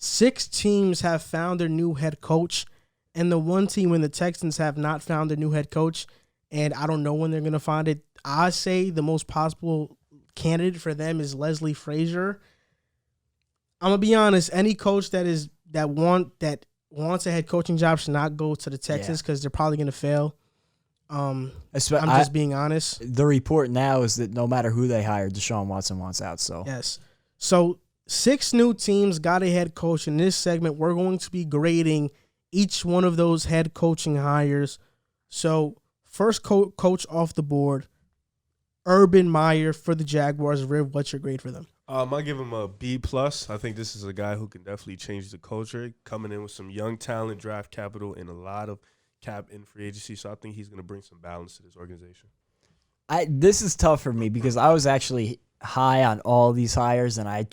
6 teams have found their new head coach, and the one team in the Texans have not found their new head coach, and I don't know when they're going to find it. I say the most possible candidate for them is Leslie Frazier. I'm going to be honest, any coach that wants a head coaching job should not go to the Texans because they're probably going to fail. I'm just being honest. The report now is that no matter who they hire, Deshaun Watson wants out. So yes. So 6 new teams got a head coach. In this segment, we're going to be grading each one of those head coaching hires. So first coach off the board, Urban Meyer for the Jaguars. Riv, what's your grade for them? I give him a B+. I think this is a guy who can definitely change the culture, coming in with some young talent, draft capital, and a lot of cap in free agency. So I think he's going to bring some balance to this organization. This is tough for me because I was actually high on all these hires, and I'm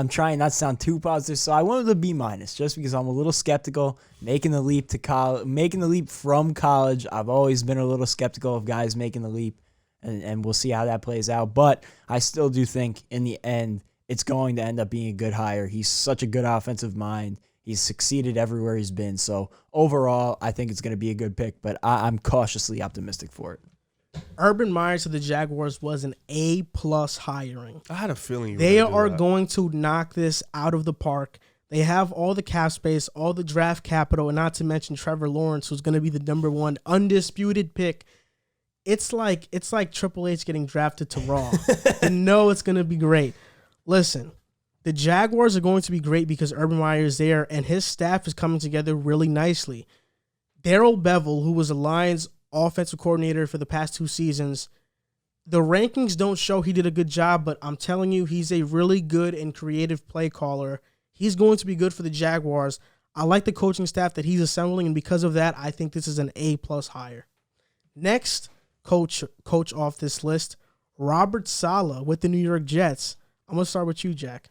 trying not to sound too positive, so I wanted a B- just because I'm a little skeptical making the leap to college, making the leap from college. I've always been a little skeptical of guys making the leap, and we'll see how that plays out. But I still do think in the end it's going to end up being a good hire. He's such a good offensive mind. He's succeeded everywhere he's been. So overall, I think it's going to be a good pick, but I'm cautiously optimistic for it. Urban Meyer to the Jaguars was an A+ hiring. I had a feeling they are going to knock this out of the park. They have all the cap space, all the draft capital, and not to mention Trevor Lawrence, who's going to be the number 1 undisputed pick. It's like Triple H getting drafted to Raw. You know it's going to be great. Listen, the Jaguars are going to be great because Urban Meyer is there, and his staff is coming together really nicely. Darrell Bevell, who was the Lions' offensive coordinator for the past 2 seasons, the rankings don't show he did a good job, but I'm telling you, he's a really good and creative play caller. He's going to be good for the Jaguars. I like the coaching staff that he's assembling, and because of that, I think this is an A+ hire. Next, coach off this list, Robert Saleh with the New York Jets. I'm going to start with you, Jack.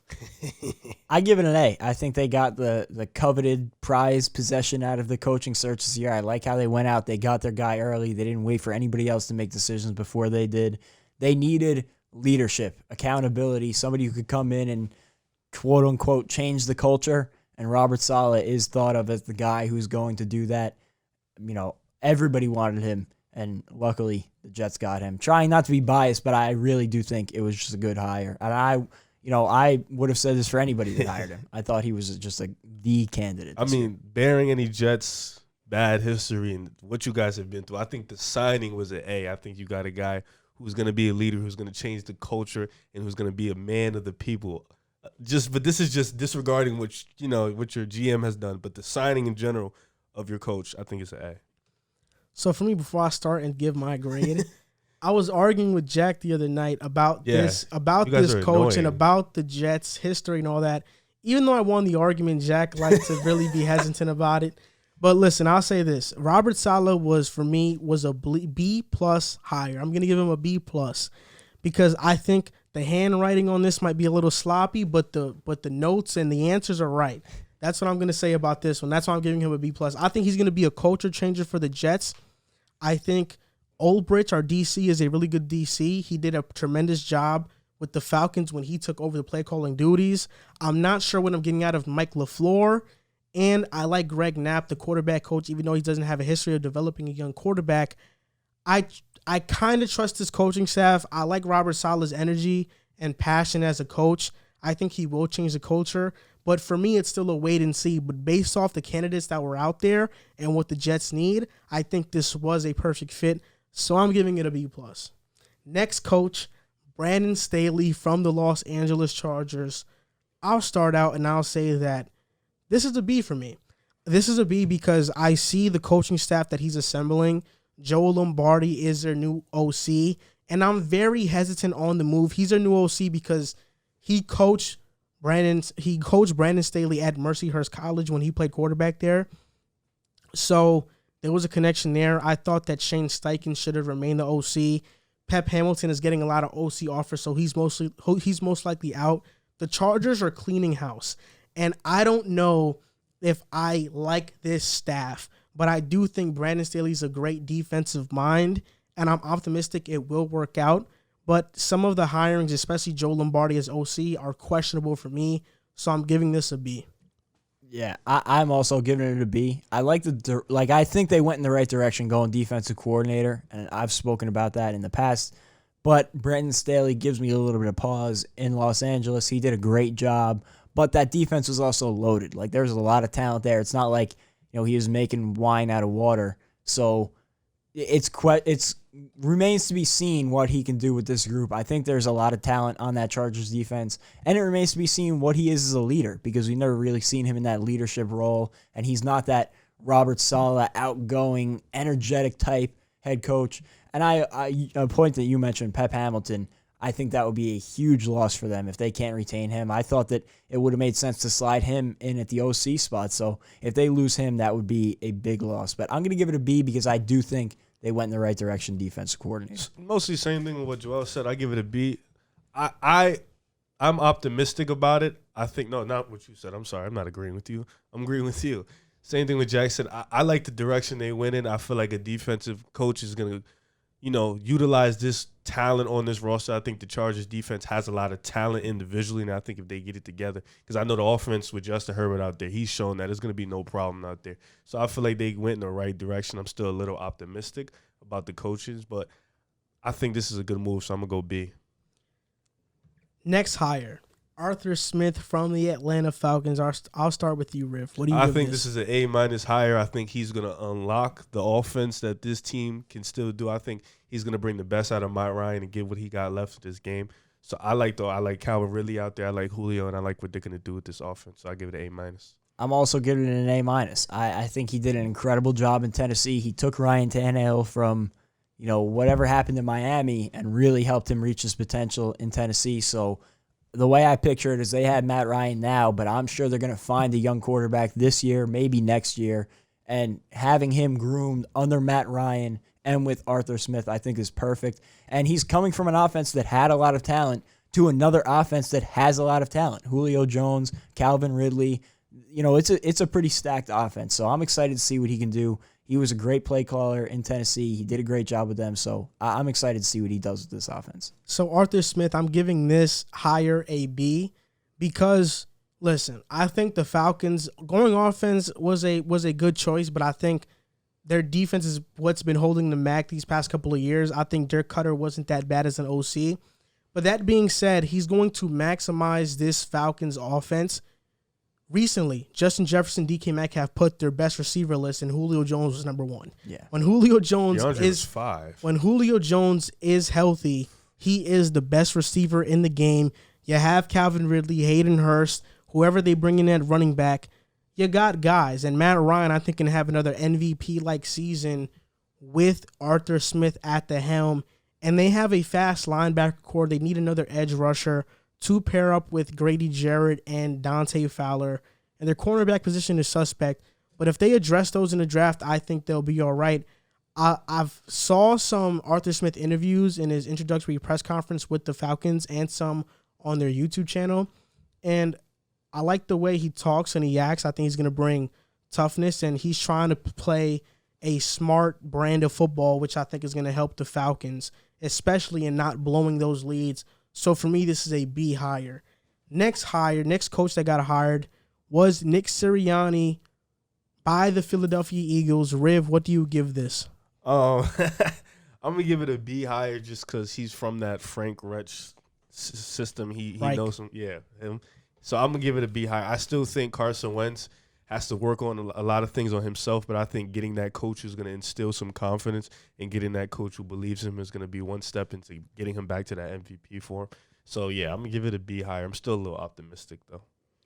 I give it an A. I think they got the coveted prize possession out of the coaching search this year. I like how they went out. They got their guy early. They didn't wait for anybody else to make decisions before they did. They needed leadership, accountability, somebody who could come in and quote-unquote change the culture, and Robert Saleh is thought of as the guy who's going to do that. You know, everybody wanted him, and luckily the Jets got him. Trying not to be biased, but I really do think it was just a good hire. And I would have said this for anybody that hired him. I thought he was just the candidate. I mean, bearing any Jets bad history and what you guys have been through, I think the signing was an A. I think you got a guy who's going to be a leader, who's going to change the culture, and who's going to be a man of the people. But this is just disregarding what your GM has done. But the signing in general of your coach, I think it's an A. So for me, before I start and give my grade, I was arguing with Jack the other night about this coach annoying. and about the Jets' history and all that. Even though I won the argument, Jack liked to really be hesitant about it. But listen, I'll say this. Robert Saleh was a B+ hire. I'm going to give him a B+ because I think the handwriting on this might be a little sloppy, but the notes and the answers are right. That's what I'm going to say about this one. That's why I'm giving him a B+. I think he's going to be a culture changer for the Jets. I think Olbrich, our DC, is a really good DC. He did a tremendous job with the Falcons when he took over the play calling duties. I'm not sure what I'm getting out of Mike LaFleur. And I like Greg Knapp, the quarterback coach, even though he doesn't have a history of developing a young quarterback. I kind of trust his coaching staff. I like Robert Saleh's energy and passion as a coach. I think he will change the culture. But for me, it's still a wait and see. But based off the candidates that were out there and what the Jets need, I think this was a perfect fit. So I'm giving it a B+. Next coach, Brandon Staley from the Los Angeles Chargers. I'll start out and I'll say that this is a B for me. This is a B because I see the coaching staff that he's assembling. Joe Lombardi is their new OC, and I'm very hesitant on the move. He's their new OC because he coached Brandon Staley at Mercyhurst College when he played quarterback there. So there was a connection there. I thought that Shane Steichen should have remained the OC. Pep Hamilton is getting a lot of OC offers, so he's most likely out. The Chargers are cleaning house, and I don't know if I like this staff, but I do think Brandon Staley's a great defensive mind, and I'm optimistic it will work out. But some of the hirings, especially Joe Lombardi as OC, are questionable for me, so I'm giving this a B. Yeah, I'm also giving it a B. I think they went in the right direction going defensive coordinator, and I've spoken about that in the past. But Brandon Staley gives me a little bit of pause in Los Angeles. He did a great job, but that defense was also loaded. Like, there's a lot of talent there. It's not like, he was making wine out of water. So it's remains to be seen what he can do with this group. I think there's a lot of talent on that Chargers defense, and it remains to be seen what he is as a leader, because we've never really seen him in that leadership role, and he's not that Robert Saleh, outgoing, energetic type head coach. And a point that you mentioned, Pep Hamilton, I think that would be a huge loss for them if they can't retain him. I thought that it would have made sense to slide him in at the OC spot. So if they lose him, that would be a big loss. But I'm going to give it a B because I do think they went in the right direction defensive coordinator. Mostly same thing with what Joel said. I give it a B. I'm optimistic about it. I think, no, not what you said. I'm sorry. I'm not agreeing with you. I'm agreeing with you. Same thing with Jackson. I like the direction they went in. I feel like a defensive coach is going to, utilize this talent on this roster. I think the Chargers defense has a lot of talent individually, and I think if they get it together, because I know the offense with Justin Herbert out there, he's shown that it's going to be no problem out there. So I feel like they went in the right direction. I'm still a little optimistic about the coaches, but I think this is a good move, so I'm going to go B. Next hire, Arthur Smith from the Atlanta Falcons. I'll start with you, Riff. What do you I give think this is an A- hire. I think he's going to unlock the offense that this team can still do. I think he's going to bring the best out of Matt Ryan and get what he got left of this game. So I like Calvin Ridley out there. I like Julio, and I like what they're going to do with this offense. So I give it an A-. I'm also giving it an A-. I think he did an incredible job in Tennessee. He took Ryan Tannehill from, whatever happened in Miami and really helped him reach his potential in Tennessee. So the way I picture it is they had Matt Ryan now, but I'm sure they're going to find a young quarterback this year, maybe next year, and having him groomed under Matt Ryan and with Arthur Smith, I think is perfect. And he's coming from an offense that had a lot of talent to another offense that has a lot of talent. Julio Jones, Calvin Ridley, it's a pretty stacked offense. So I'm excited to see what he can do. He was a great play caller in Tennessee. He did a great job with them. So I'm excited to see what he does with this offense. So Arthur Smith, I'm giving this hire a B because, listen, I think the Falcons going offense was a good choice, but I think their defense is what's been holding them back these past couple of years. I think Dirk Cutter wasn't that bad as an OC. But that being said, he's going to maximize this Falcons offense. Recently, Justin Jefferson, DK Metcalf put their best receiver list, and Julio Jones was number one. Yeah. When Julio Jones was 5. When Julio Jones is healthy, he is the best receiver in the game. You have Calvin Ridley, Hayden Hurst, whoever they bring in at running back. You got guys, and Matt Ryan, I think, can have another MVP-like season with Arthur Smith at the helm. And they have a fast linebacker core. They need another edge rusher to pair up with Grady Jarrett and Dante Fowler. And their cornerback position is suspect. But if they address those in the draft, I think they'll be all right. I've saw some Arthur Smith interviews in his introductory press conference with the Falcons and some on their YouTube channel. And I like the way he talks and he acts. I think he's going to bring toughness, and he's trying to play a smart brand of football, which I think is going to help the Falcons, especially in not blowing those leads. So for me, this is a B hire. Next coach that got hired was Nick Sirianni by the Philadelphia Eagles. Riv, what do you give this? I'm going to give it a B hire just because he's from that Frank Reich system. He knows him. Yeah, him. So I'm going to give it a B hire. I still think Carson Wentz has to work on a lot of things on himself, but I think getting that coach who's going to instill some confidence and getting that coach who believes in him is going to be one step into getting him back to that MVP form. So, yeah, I'm going to give it a B higher. I'm still a little optimistic, though.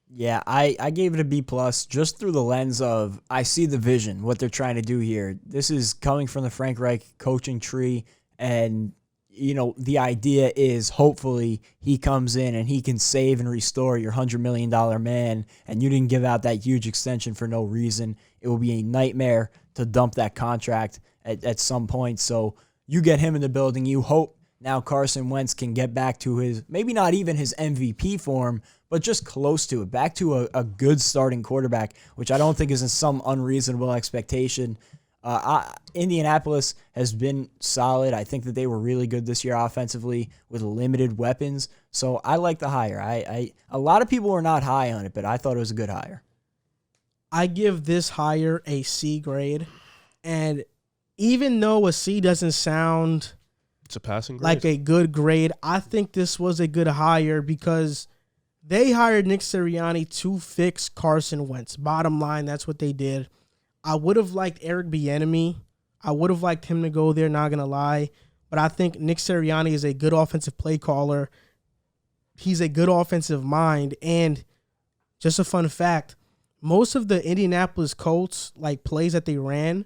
Yeah, I gave it a B+ just through the lens of I see the vision, what they're trying to do here. This is coming from the Frank Reich coaching tree, and the idea is hopefully he comes in and he can save and restore your $100 million man, and you didn't give out that huge extension for no reason. It will be a nightmare to dump that contract at some point. So you get him in the building. You hope now Carson Wentz can get back to his, maybe not even his MVP form, but just close to it, back to a good starting quarterback, which I don't think is in some unreasonable expectation. Indianapolis has been solid. I think that they were really good this year offensively with limited weapons. So I like the hire. A lot of people were not high on it, but I thought it was a good hire. I give this hire a C grade. And even though a C doesn't sound It's a passing grade. like a good grade, I think this was a good hire because they hired Nick Sirianni to fix Carson Wentz. Bottom line, that's what they did. I would have liked Eric Bieniemy. I would have liked him to go there, not going to lie. But I think Nick Sirianni is a good offensive play caller. He's a good offensive mind. And just a fun fact, most of the Indianapolis Colts, like plays that they ran,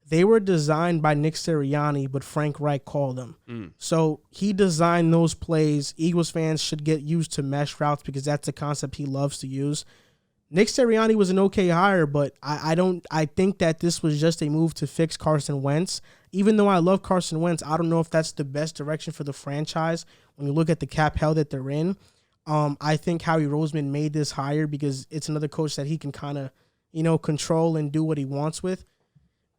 they were designed by Nick Sirianni, but Frank Reich called them. So he designed those plays. Eagles fans should get used to mesh routes because that's a concept he loves to use. Nick Sirianni was an okay hire, but I think that this was just a move to fix Carson Wentz. Even though I love Carson Wentz, I don't know if that's the best direction for the franchise when you look at the cap hell that they're in. I think Howie Roseman made this hire because it's another coach that he can kind of, control and do what he wants with.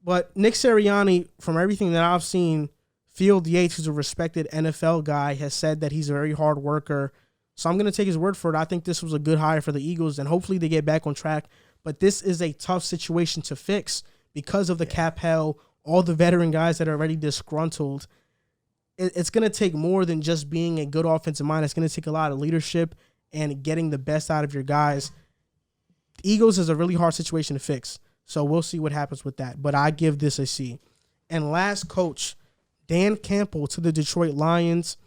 But Nick Sirianni, from everything that I've seen, Field Yates, who's a respected NFL guy, has said that he's a very hard worker. So I'm going to take his word for it. I think this was a good hire for the Eagles, and hopefully they get back on track. But this is a tough situation to fix because of the cap hell, all the veteran guys that are already disgruntled. It's going to take more than just being a good offensive mind. It's going to take a lot of leadership and getting the best out of your guys. The Eagles is a really hard situation to fix. So we'll see what happens with that. But I give this a C. And last coach, Dan Campbell to the Detroit Lions.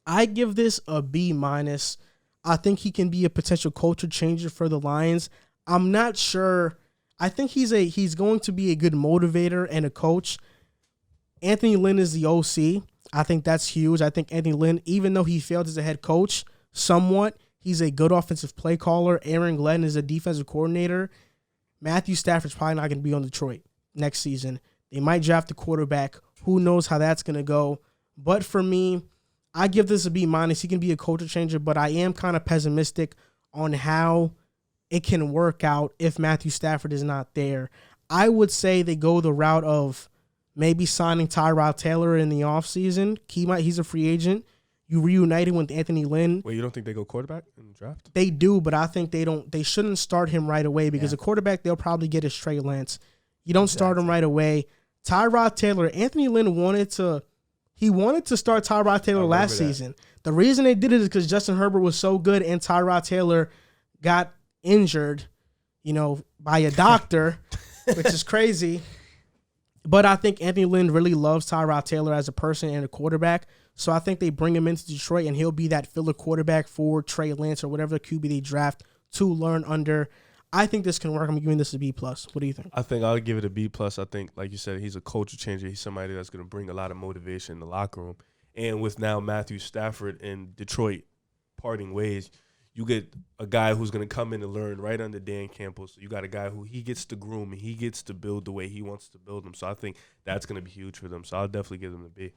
I give this a B-. I think he can be a potential culture changer for the Lions. I'm not sure. I think he's going to be a good motivator and a coach. Anthony Lynn is the OC. I think that's huge. I think Anthony Lynn, even though he failed as a head coach somewhat, he's a good offensive play caller. Aaron Glenn is a defensive coordinator. Matthew Stafford's probably not going to be on Detroit next season. They might draft a quarterback. Who knows how that's going to go. But for me, I give this a B-. He can be a culture changer, but I am kind of pessimistic on how it can work out if Matthew Stafford is not there. I would say they go the route of maybe signing Tyrod Taylor in the offseason. He's a free agent. You reunite him with Anthony Lynn. Wait, you don't think they go quarterback in the draft? They do, but I think they shouldn't start him right away because a quarterback they'll probably get is Trey Lance. You don't start him right away. Tyrod Taylor, Anthony Lynn wanted to start Tyrod Taylor last season. The reason they did it is because Justin Herbert was so good and Tyrod Taylor got injured, by a doctor, which is crazy. But I think Anthony Lynn really loves Tyrod Taylor as a person and a quarterback. So I think they bring him into Detroit and he'll be that filler quarterback for Trey Lance or whatever QB they draft to learn under. I think this can work. I'm giving this a B+. What do you think? I think I'll give it a B+. I think, like you said, he's a culture changer. He's somebody that's going to bring a lot of motivation in the locker room. And with now Matthew Stafford and Detroit parting ways, you get a guy who's going to come in and learn right under Dan Campbell. So you got a guy who he gets to groom and he gets to build the way he wants to build them. So I think that's going to be huge for them. So I'll definitely give them a B.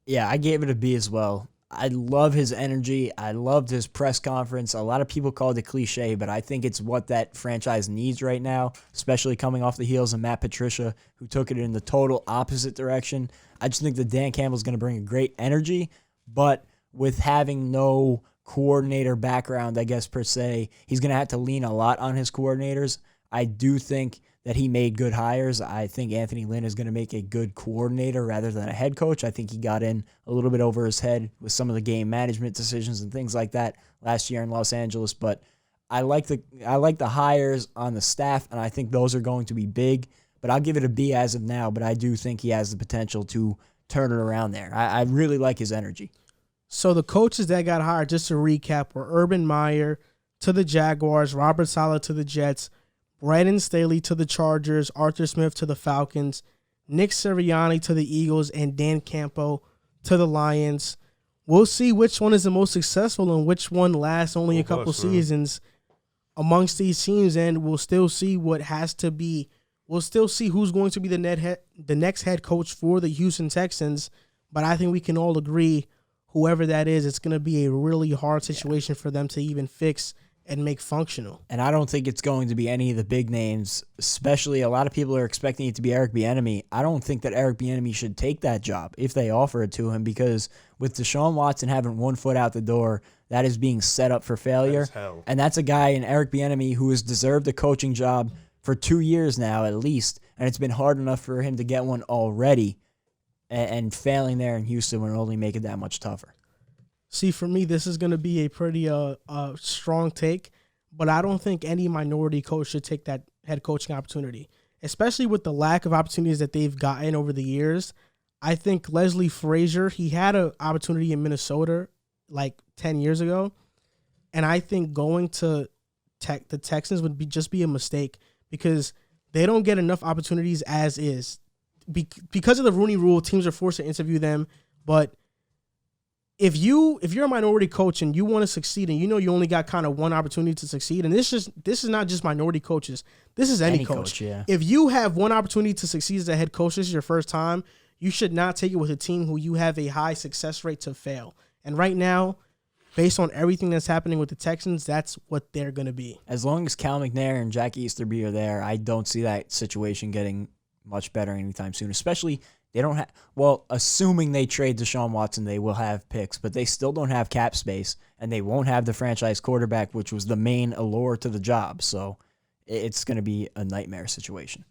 Yeah, I gave it a B as well. I love his energy. I loved his press conference. A lot of people call it a cliche, but I think it's what that franchise needs right now, especially coming off the heels of Matt Patricia, who took it in the total opposite direction. I just think that Dan Campbell's going to bring a great energy, but with having no coordinator background, I guess, per se, he's going to have to lean a lot on his coordinators. I do think that he made good hires. I think Anthony Lynn is going to make a good coordinator rather than a head coach. I think he got in a little bit over his head with some of the game management decisions and things like that last year in Los Angeles. But I like the hires on the staff, and I think those are going to be big. But I'll give it a B as of now, but I do think he has the potential to turn it around there. I really like his energy. So the coaches that got hired, just to recap, were Urban Meyer to the Jaguars, Robert Saleh to the Jets, Brandon Staley to the Chargers, Arthur Smith to the Falcons, Nick Sirianni to the Eagles, and Dan Campbell to the Lions. We'll see which one is the most successful and which one lasts only a couple seasons amongst these teams, and we'll still see what has to be. We'll still see who's going to be the next head coach for the Houston Texans, but I think we can all agree, whoever that is, it's going to be a really hard situation for them to even fix and make functional. And I don't think it's going to be any of the big names, especially a lot of people are expecting it to be Eric Bieniemy. I don't think that Eric Bieniemy should take that job if they offer it to him, because with Deshaun Watson having one foot out the door, that is being set up for failure. Hell. And that's a guy in Eric Bieniemy who has deserved a coaching job for 2 years now at least, and it's been hard enough for him to get one already, and failing there in Houston would only make it that much tougher. See, for me, this is going to be a pretty strong take, but I don't think any minority coach should take that head coaching opportunity, especially with the lack of opportunities that they've gotten over the years. I think Leslie Frazier, he had an opportunity in Minnesota like 10 years ago, and I think going to the Texans would just be a mistake because they don't get enough opportunities as is. Because of the Rooney Rule, teams are forced to interview them, but if you're a minority coach and you want to succeed and you know you only got kind of one opportunity to succeed, and this is not just minority coaches, this is any coach. Yeah. If you have one opportunity to succeed as a head coach, this is your first time, you should not take it with a team who you have a high success rate to fail. And right now, based on everything that's happening with the Texans, that's what they're going to be. As long as Cal McNair and Jack Easterby are there, I don't see that situation getting much better anytime soon, especially they don't have, well, assuming they trade Deshaun Watson, they will have picks, but they still don't have cap space, and they won't have the franchise quarterback, which was the main allure to the job. So it's going to be a nightmare situation.